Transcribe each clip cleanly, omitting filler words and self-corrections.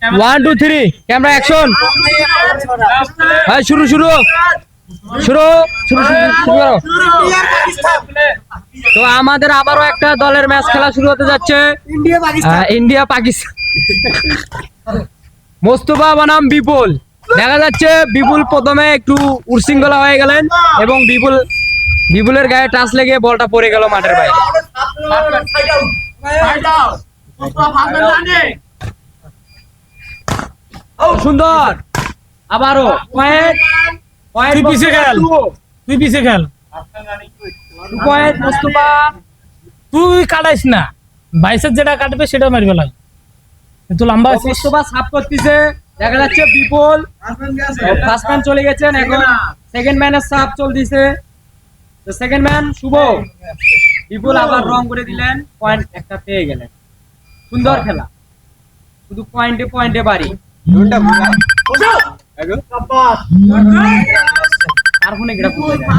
1 2 3 camera action. হ্যাঁ শুরু শুরু শুরু শুরু করো। তো আমাদের আবারও একটা দলের ম্যাচ খেলা শুরু হতে যাচ্ছে, ইন্ডিয়া পাকিস্তান। মোস্তফা বনাম বিপুল। দেখা যাচ্ছে বিপুল প্রথমে একটু উশৃঙ্খলা হয়ে গেলেন এবং বিপুলের গায়ে টাচ লেগে বলটা পড়ে গেল মাঠের বাইরে। সুন্দর আবারও তুই পিছে খেল, তুই পিছে খেল, মোস্তফা। তুই কাটাইস না, বাইসের যেটা কাটবে সেটা মারবে লাগে। তুই লম্বা আছিস। মোস্তফা সাফ করতেছে, দেখা যাচ্ছে বিপুল ফার্স্ট ম্যান চলে গেছেন, এখন সেকেন্ড ম্যানের সাফ চলতেছে। তো সেকেন্ড ম্যান শুভ। বিপুল আবার রং করে দিলেন, পয়েন্ট একটা পেয়ে গেলেন। সুন্দর খেলা, শুধু পয়েন্টে পয়েন্টে বাড়ি। আর ফোনে গেটা করতে যায়।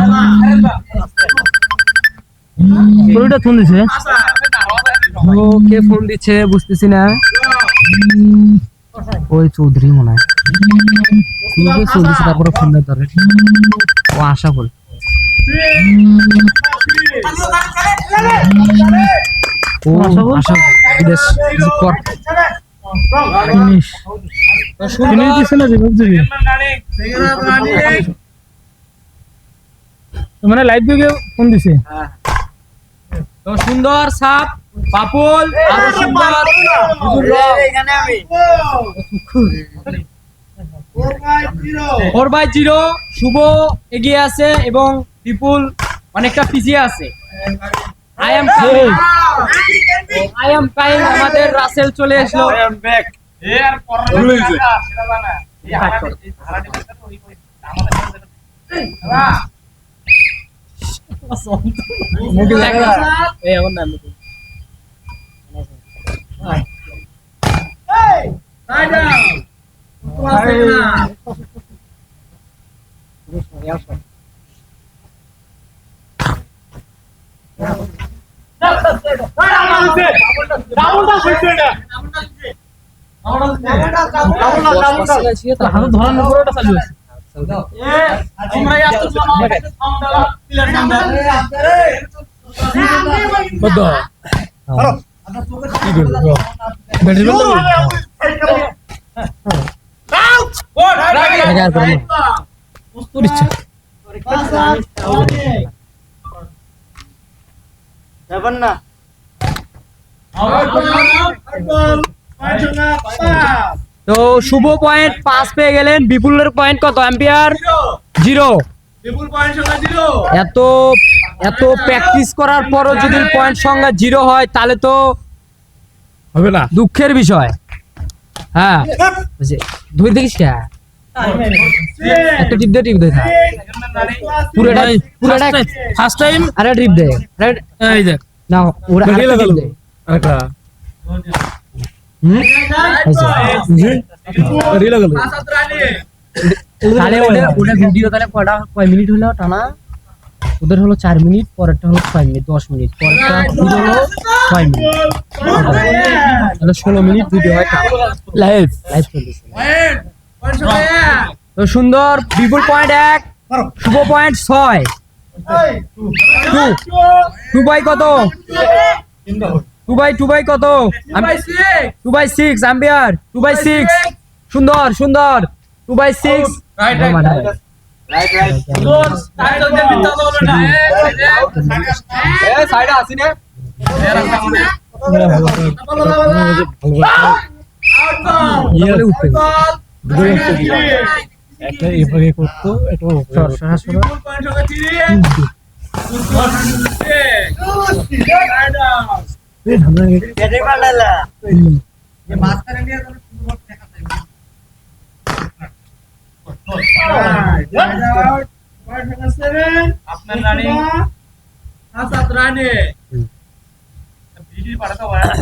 কোনটা ফোন দিছে? ও কে ফোন দিচ্ছে বুঝতেছি না। ওই চৌধুরী মনে হয় ফোন দিচ্ছে, তারপরে ফোন দেওয়ার ধরে ও আশা বল। ও আশা বল বিদেশ কর ফিনিশ ফিনিশ দিছে না রিভাইভ দিবি মানে লাইভ দিকে ফোন দিছে। তো সুন্দর সাপ পাপুল, আরো সুন্দর এখানে আমি 4/0 শুভ এগিয়ে আছে এবং বিপুল অনেকটা পিছিয়ে আছে। আই এম কাইং আমাদের রাসেল চলে আসলো। তো শুভ পয়েন্ট 5 পেয়ে গেলেন, বিপুলের পয়েন্ট কত? এম্পিয়ার 0। এত এত প্র্যাকটিস করার পরও যদি পয়েন্ট সংখ্যা 0 হয় তাহলে তো হবে না, দুঃখের বিষয়। হ্যাঁ ধুই দেখিস কে এত টিপ দে থাক পুরোটা ফার্স্ট টাইম আরে ট্রিপ দে এই দেখ না ওরা বেরিয়ে আরেকটা লাগালো tip দে। আরেকটা হয়েছে। বেরিয়ে লাগালো তাহলে ওটা ভিডিও তাহলে কয় মিনিট হলো টানা? ওদের হলো 4 মিনিট, পরেরটা হলো 6 মিনিট, 10 মিনিট, পরেরটা হলো 6 মিনিট, তাহলে 16 মিনিট ভিডিও হয় লাইভ চলতেছে। তো সুন্দর বিপুল পয়েন্ট 1, শুভ পয়েন্ট 6। 2 বাই কত? 2 বাই কত? 2/6 আম্পিয়ার। 2/6 সুন্দর সুন্দর 2/6 একটা এভাবে করতো, এটা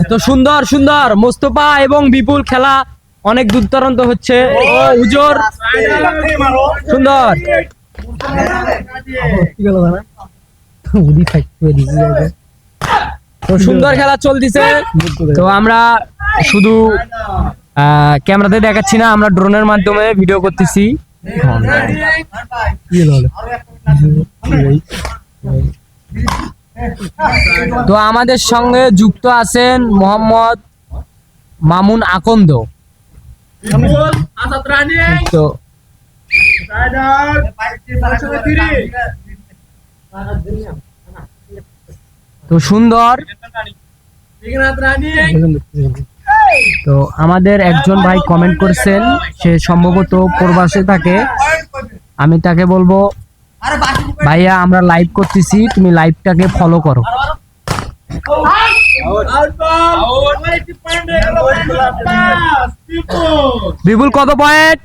তো সুন্দর সুন্দর মোস্তফা এবং বিপুল খেলা অনেক দূরদূরান্ত হচ্ছে। ও হুজুর সুন্দর তো সুন্দর খেলা চলতেছে। তো আমরা শুধু ক্যামেরাতে দেখাচ্ছি না, আমরা ড্রোনের মাধ্যমে ভিডিও করতেছি। তো আমাদের সঙ্গে যুক্ত আছেন মোহাম্মদ মামুন আকন্দ। তো তো সুন্দর। তো আমাদের একজন ভাই কমেন্ট করছেন, সে সম্ভবত প্রবাসে থাকে। আমি তাকে বলবো, ভাইয়া আমরা লাইভ করতেছি, তুমি লাইভটাকে ফলো করো। বিপুল কত পয়েন্ট?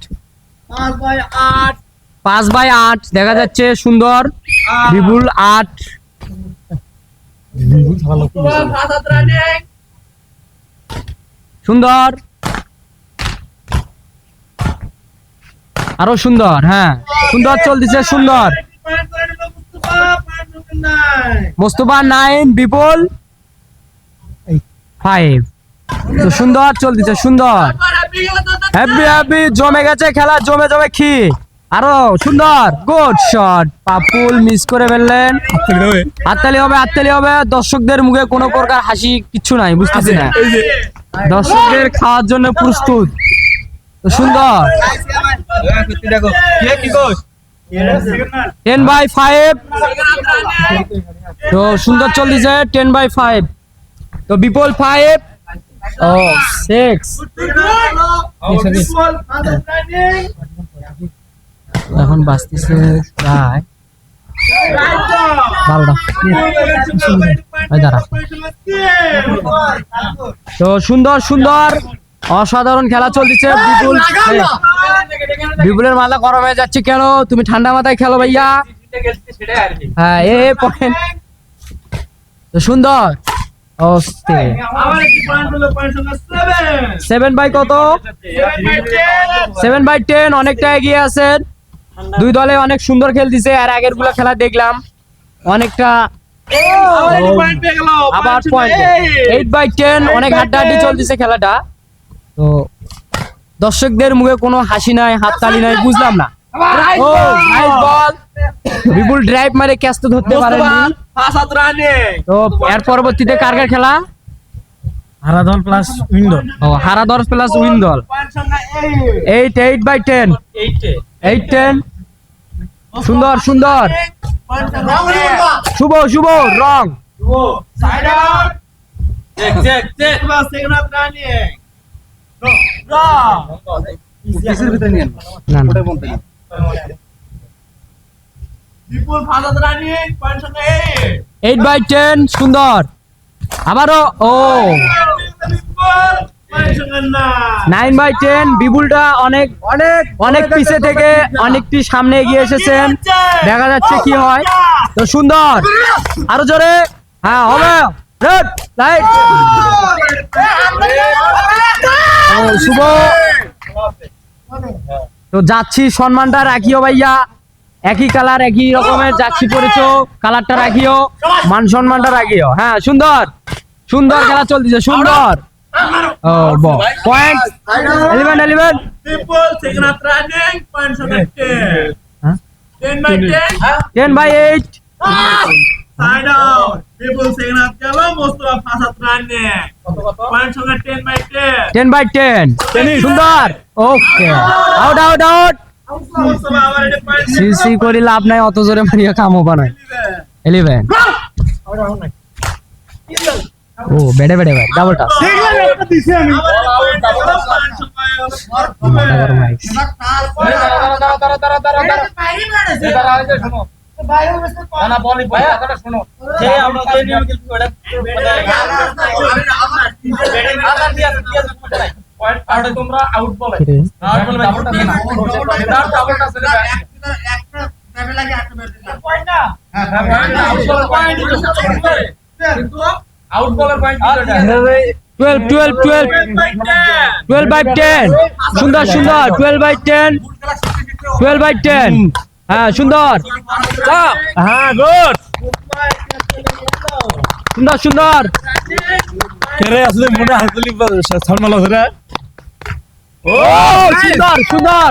5/8 দেখা যাচ্ছে। সুন্দর। বিপুল 8। সুন্দর, আরো সুন্দর। হ্যাঁ সুন্দর চলতেছে, সুন্দর। মোস্তফা 9, বিপুল 5। তো সুন্দর চলতেছে, সুন্দর। হ্যাপি হ্যাপি, জমে গেছে খেলা, জমে জমে খি। আরো সুন্দর, গুড শট। পাপুল মিস করে ফেললেন। হাততালি হবে, হাততালি হবে। দর্শকদের মুখে কোনো প্রকার হাসি কিচ্ছু নাই, বুঝতেছি না। দর্শকদের খাওয়ার জন্য প্রস্তুত। তো সুন্দর। 10/5। তো সুন্দর চলতেছে, 10/5। তো বিপুল 5 ও 6। এখন বাজতেছে প্রায় 12টা। তো সুন্দর সুন্দর অসাধারণ খেলা চলতেছে। বিপুলের মাথা গরম হয়ে যাচ্ছে কেন? তুমি ঠান্ডা মাথায় খেলো ভাইয়া। হ্যাঁ পয়েন্ট। তো সুন্দর। 7/, কত? 7/10। অনেকটা এগিয়ে আছেন। দুই দলে অনেক সুন্দর খেলতেছে। আর আগের গুলা খেলা দেখলাম অনেকটা। আবার পয়েন্ট 8/10। অনেক হাড্ডাহাড্ডি চলতেছে খেলাটা। তো দর্শকদের মুখে কোনো হাসি নাই, হাততালি নাই, বুঝলাম না। ও নাইস বল। বিপুল ড্রাইভ মারে ক্যাচ তো ধরতে পারেনি। তো এর পরবর্তীতে কার খেলা? হারাধন প্লাস উইন্ডল। ও হারাধর প্লাস উইন্ডল। 8/10। 8/10। সুন্দর সুন্দর। শুভ শুভ রং। না, না। 8/10। সুন্দর। আবারও ও 9/10। বিপুলটা অনেক অনেক অনেক পিছে থেকে অনেকটি সামনে এগিয়ে এসেছেন। দেখা যাচ্ছে কি হয়। তো সুন্দর, আরো জোরে। হ্যাঁ হবে। Red light. শুভ। তো যাচ্ছি, সম্মানটা রাখিও ভাইয়া। একই কালার, একই রকমের যাচ্ছি পরেছো, কালারটা রাখিও, মান সম্মানটা রাখিও। হ্যাঁ সুন্দর সুন্দর খেলা চলতেছে, সুন্দর। ও পয়েন্ট 11। 10/8। 10/10। সুন্দর। ওকে, আউট আউট আউট। সিসি করি লাভ নাই, অত জোরে মারিয়া কামও বানায়। 11। ও বেড়ে বেড়ে ভাই, ডাবল টাচ। তোমরা আউট বলে আউট বলার পয়েন্ট 12/10। সুন্দর সুন্দর। 12/10। 12/10। হ্যাঁ সুন্দর। হ্যাঁ গুড। সুন্দর সুন্দর। কেরে আসলে মনে হাতলি শর্মা ধরে ও সুন্দর সুন্দর